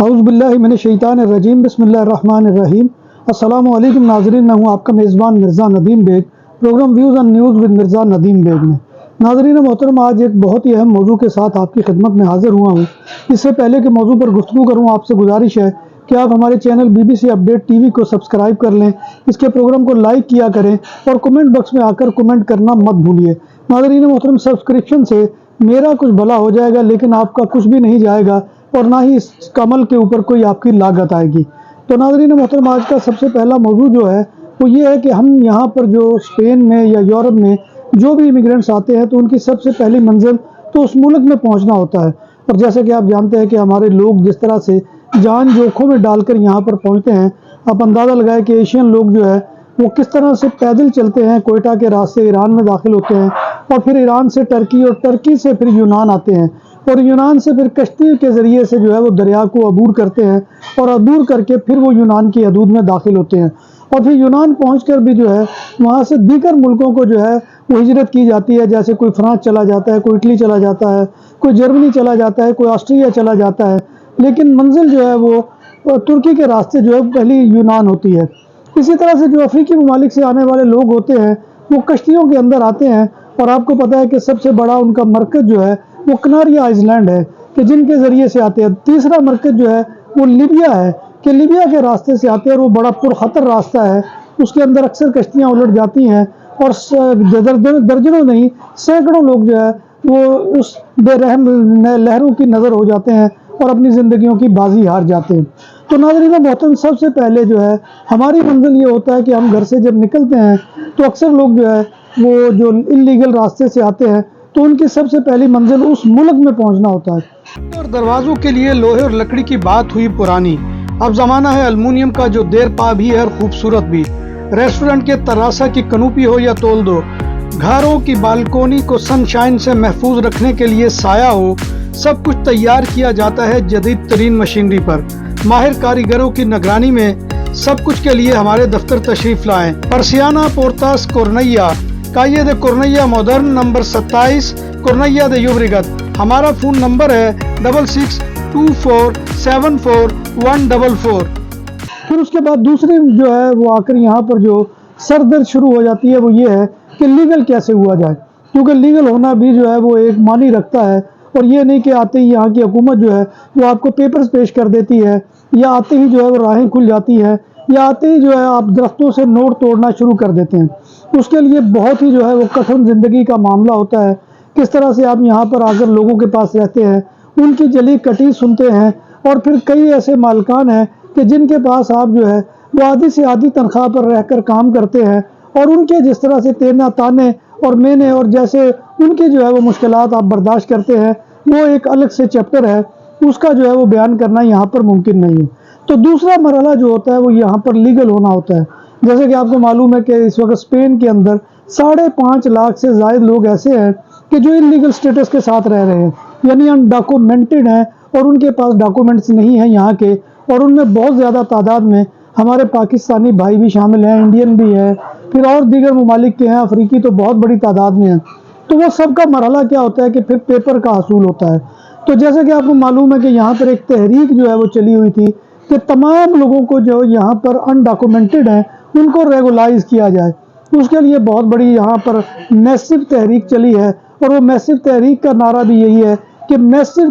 اعوذ باللہ من الشیطان الرجیم بسم اللہ الرحمن الرحیم۔ السلام علیکم ناظرین، میں ہوں آپ کا میزبان Mirza Nadeem Baig, programme views and news with Mirza Nadeem Baig میں۔ ناظرین محترم، آج ایک بہت ہی اہم موضوع کے ساتھ آپ کی خدمت میں حاضر ہوا ہوں۔ اس سے پہلے کہ موضوع پر گفتگو کروں، آپ سے گزارش ہے کہ آپ ہمارے چینل BBC اپڈیٹ TV کو سبسکرائب کر لیں، اس کے پروگرام کو لائک کیا کریں اور کمنٹ باکس میں آ کر کمنٹ کرنا مت بھولیے۔ ناظرین محترم، سبسکرپشن سے میرا کچھ بھلا ہو جائے گا، لیکن آپ کا کچھ بھی نہیں جائے گا اور نہ ہی اس عمل کے اوپر کوئی آپ کی لاگت آئے گی۔ تو ناظرین محترم، آج کا سب سے پہلا موضوع جو ہے وہ یہ ہے کہ ہم یہاں پر جو اسپین میں یا یورپ میں جو بھی امیگرینٹس آتے ہیں تو ان کی سب سے پہلی منزل تو اس ملک میں پہنچنا ہوتا ہے، اور جیسے کہ آپ جانتے ہیں کہ ہمارے لوگ جس طرح سے جان جوکھوں میں ڈال کر یہاں پر پہنچتے ہیں، آپ اندازہ لگائیں کہ ایشین لوگ جو ہے وہ کس طرح سے پیدل چلتے ہیں، کوئٹہ کے راستے ایران میں داخل ہوتے ہیں اور پھر ایران سے ٹرکی اور ٹرکی سے پھر یونان آتے ہیں، اور یونان سے پھر کشتی کے ذریعے سے جو ہے وہ دریا کو عبور کرتے ہیں اور عبور کر کے پھر وہ یونان کی حدود میں داخل ہوتے ہیں، اور پھر یونان پہنچ کر بھی جو ہے وہاں سے دیگر ملکوں کو جو ہے وہ ہجرت کی جاتی ہے۔ جیسے کوئی فرانس چلا جاتا ہے، کوئی اٹلی چلا جاتا ہے، کوئی جرمنی چلا جاتا ہے، کوئی آسٹریا چلا جاتا ہے، لیکن منزل جو ہے وہ ترکی کے راستے جو ہے پہلی یونان ہوتی ہے۔ اسی طرح سے جو افریقی ممالک سے آنے والے لوگ ہوتے ہیں وہ کشتیوں کے اندر آتے ہیں، اور آپ کو پتہ ہے کہ سب سے بڑا ان کا مرکز جو ہے وہ کناری آئز لینڈ ہے کہ جن کے ذریعے سے آتے ہیں۔ تیسرا مرکز جو ہے وہ لیبیا ہے کہ لیبیا کے راستے سے آتے ہیں، اور وہ بڑا پرخطر راستہ ہے، اس کے اندر اکثر کشتیاں الٹ جاتی ہیں اور درجنوں نہیں سینکڑوں لوگ جو ہے وہ اس بے رحم لہروں کی نظر ہو جاتے ہیں اور اپنی زندگیوں کی بازی ہار جاتے ہیں۔ تو ناظرین محترم، سب سے پہلے جو ہے ہماری منزل یہ ہوتا ہے کہ ہم گھر سے جب نکلتے ہیں تو اکثر لوگ جو ہے وہ جو انلیگل راستے سے آتے ہیں تو ان کی سب سے پہلی منزل اس ملک میں پہنچنا ہوتا ہے۔ اور دروازوں کے لیے لوہے اور لکڑی کی بات ہوئی پرانی، اب زمانہ ہے الومینیم کا جو دیر پا بھی ہے اور خوبصورت بھی۔ ریسٹورنٹ کے تراسا کی کنوپی ہو یا تول دو، گھروں کی بالکونی کو سن شائن سے محفوظ رکھنے کے لیے سایہ ہو، سب کچھ تیار کیا جاتا ہے جدید ترین مشینری پر۔ ماہر کاریگروں کی نگرانی میں سب کچھ کے لیے ہمارے دفتر تشریف لائیں۔ پرسیانہ پورتاس کورنیا، کایے دے کورنیا مودرن، نمبر 27 کورنیا دے یوبریگت۔ ہمارا فون نمبر ہے 6624744144۔ پھر اس کے بعد دوسری جو ہے وہ آ کر یہاں پر جو سر درد شروع ہو جاتی ہے وہ یہ ہے کہ لیگل کیسے ہوا جائے، کیونکہ لیگل ہونا بھی جو ہے وہ ایک معنی رکھتا ہے، اور یہ نہیں کہ آتے ہی یہاں کی حکومت جو ہے وہ آپ کو پیپرز پیش کر دیتی ہے، یا آتے ہی جو ہے وہ راہیں کھل جاتی ہے، یا آتے ہی جو ہے آپ درختوں سے نوٹ توڑنا شروع کر دیتے ہیں۔ اس کے لیے بہت ہی جو ہے وہ کٹھن زندگی کا معاملہ ہوتا ہے۔ کس طرح سے آپ یہاں پر آ کر لوگوں کے پاس رہتے ہیں، ان کی جلی کٹی سنتے ہیں، اور پھر کئی ایسے مالکان ہیں کہ جن کے پاس آپ جو ہے وہ آدھی سے آدھی تنخواہ پر رہ کر کام کرتے ہیں، اور ان کے جس طرح سے تانے اور مینے اور جیسے ان کی جو ہے وہ مشکلات آپ برداشت کرتے ہیں، وہ ایک الگ سے چیپٹر ہے، اس کا جو ہے وہ بیان کرنا یہاں پر ممکن نہیں ہے۔ تو دوسرا مرحلہ جو ہوتا ہے وہ یہاں پر لیگل ہونا ہوتا ہے۔ جیسے کہ آپ کو معلوم ہے کہ اس وقت اسپین کے اندر 5.5 لاکھ سے زائد لوگ ایسے ہیں کہ جو انلیگل سٹیٹس کے ساتھ رہ رہے ہیں، یعنی انڈاکومنٹڈ ہیں، اور ان کے پاس ڈاکومنٹس نہیں ہیں یہاں کے، اور ان میں بہت زیادہ تعداد میں ہمارے پاکستانی بھائی بھی شامل ہیں، انڈین بھی ہے، پھر اور دیگر ممالک کے ہیں، افریقی تو بہت بڑی تعداد میں ہیں۔ تو وہ سب کا مرحلہ کیا ہوتا ہے کہ پھر پیپر کا حصول ہوتا ہے۔ تو جیسے کہ آپ کو معلوم ہے کہ یہاں پر ایک تحریک جو ہے وہ چلی ہوئی تھی کہ تمام لوگوں کو جو یہاں پر انڈاکومنٹڈ ہیں ان کو ریگولائز کیا جائے۔ اس کے لیے بہت بڑی یہاں پر میسو تحریک چلی ہے، اور وہ میسو تحریک کا نعرہ بھی یہی ہے کہ میسو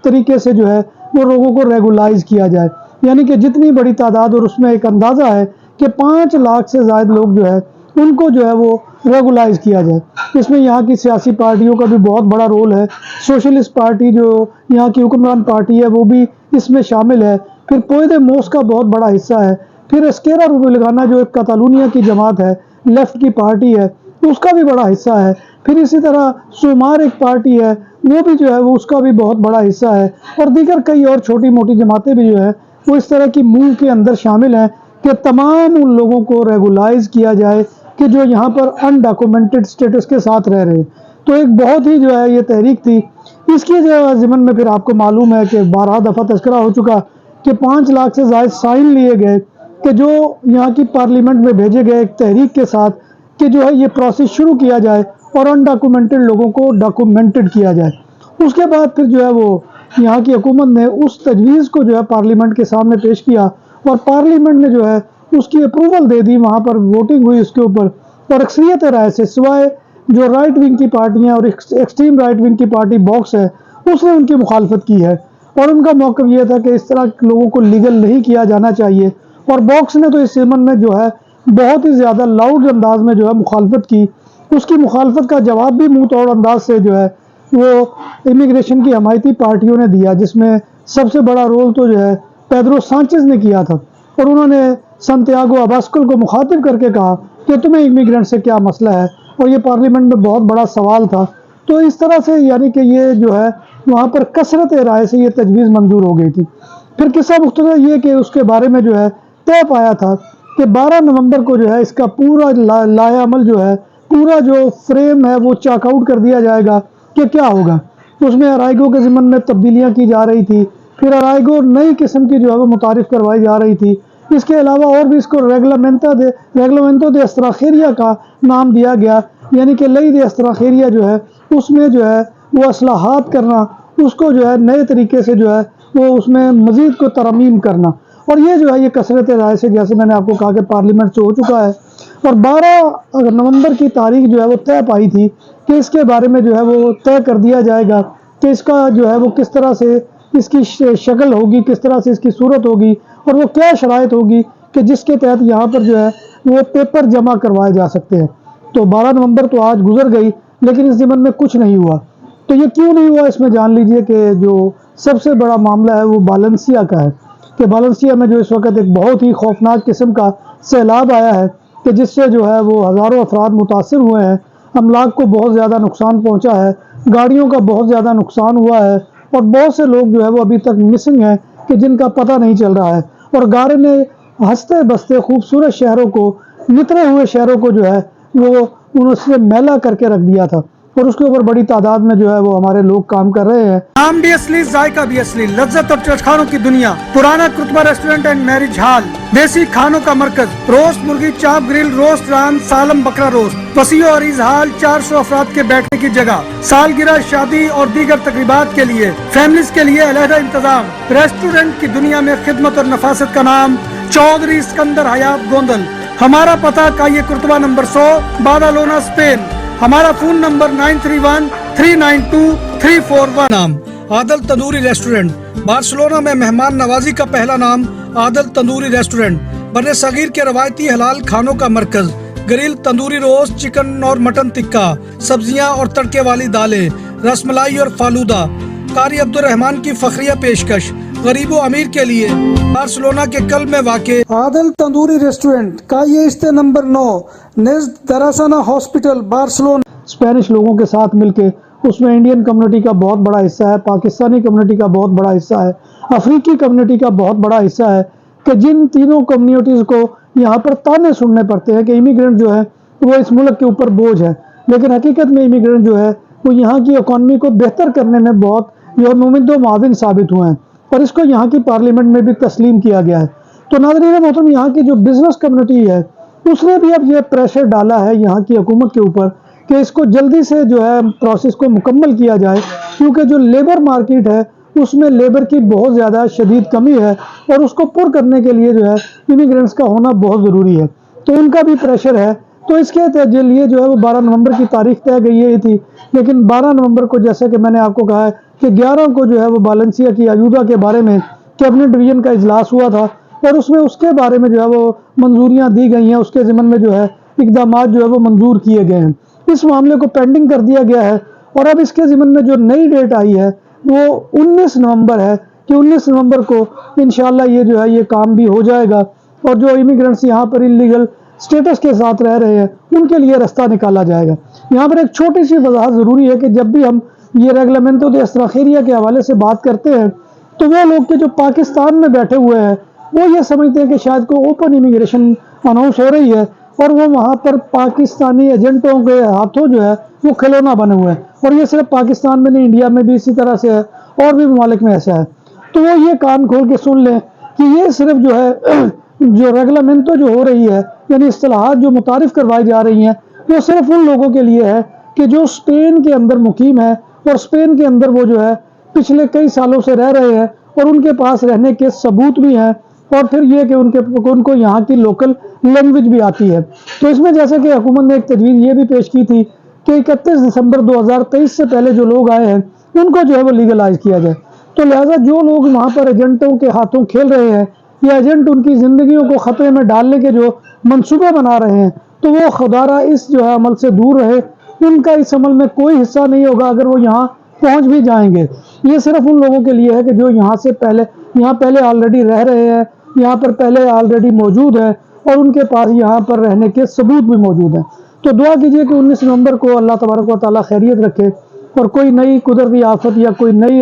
طریقے سے جو ہے وہ لوگوں کو ریگولائز کیا جائے، یعنی کہ جتنی بڑی تعداد، اور اس میں ایک اندازہ ہے کہ 5 لاکھ سے زائد لوگ جو ہے ان کو جو ہے وہ ریگولائز کیا جائے۔ اس میں یہاں کی سیاسی پارٹیوں کا بھی بہت بڑا رول ہے۔ سوشلسٹ پارٹی جو یہاں کی حکمران پارٹی ہے وہ بھی اس میں شامل ہے، پھر پوئے دے موس کا بہت بڑا حصہ ہے، پھر اسکیرا روبلگانا جو ایک کاتالونیا کی جماعت ہے، لیفٹ کی پارٹی ہے، اس کا بھی بڑا حصہ ہے، پھر اسی طرح سومار ایک پارٹی ہے، وہ بھی جو ہے وہ اس کا بھی بہت بڑا حصہ ہے، اور دیگر کئی اور چھوٹی موٹی جماعتیں بھی جو ہے وہ اس طرح کی موو کے اندر شامل ہیں کہ تمام ان لوگوں کو ریگولائز کیا جائے کہ جو یہاں پر انڈاکومنٹڈ سٹیٹس کے ساتھ رہ رہے ہیں۔ تو ایک بہت ہی جو ہے یہ تحریک تھی۔ اس کی ضمن میں پھر آپ کو معلوم ہے کہ 12 دفعہ تذکرہ ہو چکا کہ 5 لاکھ سے زائد سائن لیے گئے کہ جو یہاں کی پارلیمنٹ میں بھیجے گئے ایک تحریک کے ساتھ کہ جو ہے یہ پروسیس شروع کیا جائے اور انڈاکومنٹڈ لوگوں کو ڈاکومنٹڈ کیا جائے۔ اس کے بعد پھر جو ہے وہ یہاں کی حکومت نے اس تجویز کو جو ہے پارلیمنٹ کے سامنے پیش کیا اور پارلیمنٹ نے جو ہے اس کی اپروول دے دی، وہاں پر ووٹنگ ہوئی اس کے اوپر، اور اکثریت رائے سے سوائے جو رائٹ ونگ کی پارٹیاں اور ایکسٹریم رائٹ ونگ کی پارٹی باکس ہے اس نے ان کی مخالفت کی ہے، اور ان کا موقف یہ تھا کہ اس طرح لوگوں کو لیگل نہیں کیا جانا چاہیے، اور باکس نے تو اس ضمن میں جو ہے بہت ہی زیادہ لاؤڈ انداز میں جو ہے مخالفت کی۔ اس کی مخالفت کا جواب بھی منہ توڑ انداز سے جو ہے وہ امیگریشن کی حمایتی پارٹیوں نے دیا، جس میں سب سے بڑا رول تو جو ہے پیدرو سانچز نے کیا تھا، اور انہوں نے سانتیاگو اباسکل کو مخاطب کر کے کہا کہ تمہیں امیگرینٹ سے کیا مسئلہ ہے، اور یہ پارلیمنٹ میں بہت بڑا سوال تھا۔ تو اس طرح سے یعنی کہ یہ جو ہے وہاں پر کثرت رائے سے یہ تجویز منظور ہو گئی تھی۔ پھر قصہ مختصر یہ کہ اس کے بارے میں جو ہے طے پایا تھا کہ 12 نومبر کو جو ہے اس کا پورا لائحہ عمل جو ہے، پورا جو فریم ہے وہ چاک آؤٹ کر دیا جائے گا کہ کیا ہوگا۔ اس میں ارائیگو کے ضمن میں تبدیلیاں کی جا رہی تھی، پھر ارائیگو نئی قسم کی جو ہے وہ متعارف کروائی جا رہی تھی، اس کے علاوہ اور بھی اس کو ریگلامنٹو دے استراخیریا کا نام دیا گیا، یعنی کہ لئی دے استراخیریا جو ہے اس میں جو ہے وہ اصلاحات کرنا، اس کو جو ہے نئے طریقے سے جو ہے وہ اس میں مزید کو ترمیم کرنا، اور یہ جو ہے یہ کثرت رائے سے جیسے میں نے آپ کو کہا کہ پارلیمنٹ سے ہو چکا ہے، اور 12 نومبر کی تاریخ جو ہے وہ طے پائی تھی کہ اس کے بارے میں جو ہے وہ طے کر دیا جائے گا کہ اس کا جو ہے وہ کس طرح سے اس کی شکل ہوگی، کس طرح سے اس کی صورت ہوگی، اور وہ کیا شرائط ہوگی کہ جس کے تحت یہاں پر جو ہے وہ پیپر جمع کروائے جا سکتے ہیں۔ تو 12 نومبر تو آج گزر گئی، لیکن اس ضمن میں کچھ نہیں ہوا۔ تو یہ کیوں نہیں ہوا، اس میں جان لیجئے کہ جو سب سے بڑا معاملہ ہے وہ بالنسیا کا ہے، کہ بالنسیا میں جو اس وقت ایک بہت ہی خوفناک قسم کا سیلاب آیا ہے کہ جس سے جو ہے وہ ہزاروں افراد متاثر ہوئے ہیں، املاک کو بہت زیادہ نقصان پہنچا ہے، گاڑیوں کا بہت زیادہ نقصان ہوا ہے، اور بہت سے لوگ جو ہے وہ ابھی تک مسنگ ہیں کہ جن کا پتہ نہیں چل رہا ہے، اور گارے نے ہنستے بستے خوبصورت شہروں کو، نترے ہوئے شہروں کو جو ہے وہ انہوں سے میلا کر کے رکھ دیا تھا، اور اس کے اوپر بڑی تعداد میں جو ہے وہ ہمارے لوگ کام کر رہے ہیں۔ نام بھی اصلی، ذائقہ بھی اصلی، لذت اور چٹخانوں کی دنیا، پرانا کرتبہ ریسٹورنٹ اینڈ میرج ہال، دیسی کھانوں کا مرکز، روسٹ مرغی، چاپ گرل، روسٹ ران، سالم بکرا روسٹ، وسیع و عریض ہال، 400 افراد کے بیٹھنے کی جگہ، سالگرہ، شادی اور دیگر تقریبات کے لیے، فیملیز کے لیے علیحدہ انتظام۔ ریسٹورنٹ کی دنیا میں خدمت اور نفاست کا نام چودھری اسکندر حیات گوندل۔ ہمارا پتہ کائیے کرتبہ نمبر 100، بادالونا، اسپین۔ ہمارا فون نمبر 9313923341۔ نام عادل تندوری ریسٹورنٹ، بارسلونا میں مہمان نوازی کا پہلا نام عادل تندوری ریسٹورنٹ، بر صغیر کے روایتی حلال کھانوں کا مرکز، گرل، تندوری روسٹ، چکن اور مٹن ٹکا، سبزیاں اور تڑکے والی دالیں، رس ملائی اور فالودہ۔ قاری عبدالرحمان کی فخریہ پیشکش، غریب و امیر کے لیے، بارسلونا کے قلب میں واقع عادل تندوری ریسٹورنٹ، کائیے استے نمبر 9، نزد دراسانہ ہاسپٹل، بارسلونا۔ اسپینش لوگوں کے ساتھ مل کے اس میں انڈین کمیونٹی کا بہت بڑا حصہ ہے، پاکستانی کمیونٹی کا بہت بڑا حصہ ہے، افریقی کمیونٹی کا بہت بڑا حصہ ہے، کہ جن تینوں کمیونٹیز کو یہاں پر تانے سننے پڑتے ہیں کہ امیگرینٹ جو ہے وہ اس ملک کے اوپر بوجھ ہے، لیکن حقیقت میں امیگرینٹ جو ہے وہ یہاں کی اکانومی کو بہتر کرنے میں بہت جو ممد و معاون ثابت ہوئے ہیں، اور اس کو یہاں کی پارلیمنٹ میں بھی تسلیم کیا گیا ہے۔ تو ناظرین محترم، یہاں کی جو بزنس کمیونٹی ہے اس نے بھی اب یہ پریشر ڈالا ہے یہاں کی حکومت کے اوپر کہ اس کو جلدی سے جو ہے پروسیس کو مکمل کیا جائے، کیونکہ جو لیبر مارکیٹ ہے اس میں لیبر کی بہت زیادہ شدید کمی ہے، اور اس کو پر کرنے کے لیے جو ہے امیگرینٹس کا ہونا بہت ضروری ہے، تو ان کا بھی پریشر ہے۔ تو اس کے لیے جو ہے وہ 12 نومبر کی تاریخ طے گئی یہ تھی، لیکن 12 نومبر کو جیسا کہ میں نے آپ کو کہا ہے کہ 11 کو جو ہے وہ بالنسیا کی ایجودا کے بارے میں کیبنٹ ڈویژن کا اجلاس ہوا تھا، اور اس میں اس کے بارے میں جو ہے وہ منظوریاں دی گئی ہیں، اس کے ضمن میں جو ہے اقدامات جو ہے وہ منظور کیے گئے ہیں۔ اس معاملے کو پینڈنگ کر دیا گیا ہے، اور اب اس کے ضمن میں جو نئی ڈیٹ آئی ہے وہ 19 نومبر ہے کہ 19 نومبر کو انشاءاللہ یہ جو ہے یہ کام بھی ہو جائے گا، اور جو امیگرینٹس یہاں پر انلیگل سٹیٹس کے ساتھ رہ رہے ہیں ان کے لیے رستہ نکالا جائے گا۔ یہاں پر ایک چھوٹی سی وضاحت ضروری ہے کہ جب بھی ہم یہ ریگلامنٹو دے استراخیریا کے حوالے سے بات کرتے ہیں تو وہ لوگ کے جو پاکستان میں بیٹھے ہوئے ہیں وہ یہ سمجھتے ہیں کہ شاید کوئی اوپن امیگریشن اناؤنس ہو رہی ہے، اور وہ وہاں پر پاکستانی ایجنٹوں کے ہاتھوں جو ہے وہ کھلونا بنے ہوئے ہیں، اور یہ صرف پاکستان میں نہیں، انڈیا میں بھی اسی طرح سے ہے، اور بھی ممالک میں ایسا ہے۔ تو وہ یہ کان کھول کے سن لیں کہ یہ صرف جو ہے جو ریگلامنٹو جو ہو رہی ہے، یعنی اصطلاحات جو متعارف کروائی جا رہی ہیں، وہ صرف ان لوگوں کے لیے ہے کہ جو اسپین کے اندر مقیم ہے، اور اسپین کے اندر وہ جو ہے پچھلے کئی سالوں سے رہ رہے ہیں اور ان کے پاس رہنے کے ثبوت بھی ہیں، اور پھر یہ کہ ان کو یہاں کی لوکل لینگویج بھی آتی ہے۔ تو اس میں جیسا کہ حکومت نے ایک تجویز یہ بھی پیش کی تھی کہ 31 دسمبر 2023 سے پہلے جو لوگ آئے ہیں ان کو جو ہے وہ لیگلائز کیا جائے۔ تو لہٰذا جو لوگ وہاں پر ایجنٹوں کے ہاتھوں کھیل رہے ہیں یا ایجنٹ ان کی زندگیوں کو خطرے میں ڈالنے کے جو منصوبے بنا رہے ہیں، تو وہ خدارہ اس جو ہے عمل سے دور رہے۔ ان کا اس عمل میں کوئی حصہ نہیں ہوگا اگر وہ یہاں پہنچ بھی جائیں گے۔ یہ صرف ان لوگوں کے لیے ہے کہ جو یہاں پہلے آلریڈی رہ رہے ہیں، یہاں پر پہلے آلریڈی موجود ہے اور ان کے پاس یہاں پر رہنے کے ثبوت بھی موجود ہیں۔ تو دعا کیجئے کہ 19 نومبر کو اللہ تبارک و تعالیٰ خیریت رکھے اور کوئی نئی قدرتی آفت یا کوئی نئی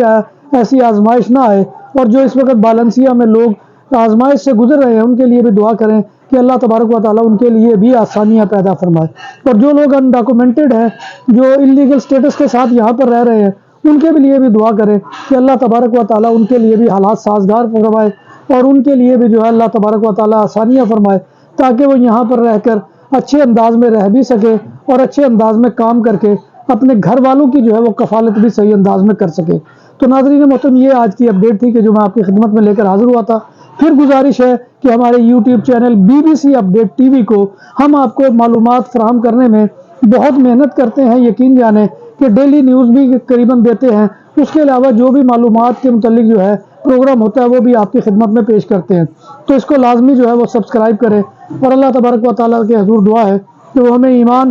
ایسی آزمائش نہ آئے، اور جو اس وقت بالنسیا میں لوگ آزمائش سے گزر رہے ہیں ان کے لیے بھی دعا کریں کہ اللہ تبارک و تعالیٰ ان کے لیے بھی آسانیاں پیدا فرمائے۔ اور جو لوگ انڈاکومنٹڈ ہیں، جو انلیگل سٹیٹس کے ساتھ یہاں پر رہ رہے ہیں، ان کے بھی لیے بھی دعا کریں کہ اللہ تبارک و تعالیٰ ان کے لیے بھی حالات سازگار فرمائے اور ان کے لیے بھی جو ہے اللہ تبارک و تعالیٰ آسانیاں فرمائے، تاکہ وہ یہاں پر رہ کر اچھے انداز میں رہ بھی سکے اور اچھے انداز میں کام کر کے اپنے گھر والوں کی جو ہے وہ کفالت بھی صحیح انداز میں کر سکے۔ تو ناظرین محترم، یہ آج کی اپڈیٹ تھی کہ جو میں آپ کی خدمت میں لے کر حاضر ہوا تھا۔ پھر گزارش ہے کہ ہمارے YouTube channel BBC update T V کو ہم آپ کو معلومات فراہم کرنے میں بہت محنت کرتے ہیں، یقین جانیں کہ ڈیلی نیوز بھی قریباً دیتے ہیں، اس کے علاوہ جو بھی معلومات کے متعلق جو ہے پروگرام ہوتا ہے وہ بھی آپ کی خدمت میں پیش کرتے ہیں۔ تو اس کو لازمی جو ہے وہ سبسکرائب کریں، اور اللہ تبارک و تعالیٰ کے حضور دعا ہے کہ وہ ہمیں ایمان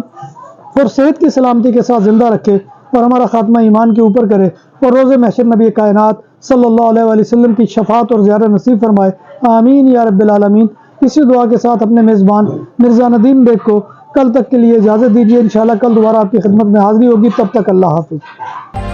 اور صحت کی سلامتی کے ساتھ زندہ رکھے اور ہمارا خاتمہ ایمان کے اوپر کرے، اور روز محشر نبی کائنات صلی اللہ علیہ وآلہ وسلم کی شفاعت اور زیارت نصیب فرمائے، آمین یا رب العالمین۔ اسی دعا کے ساتھ اپنے میزبان مرزا ندیم بیگ کو کل تک کے لیے اجازت دیجیے۔ انشاءاللہ کل دوبارہ آپ کی خدمت میں حاضری ہوگی، تب تک اللہ حافظ۔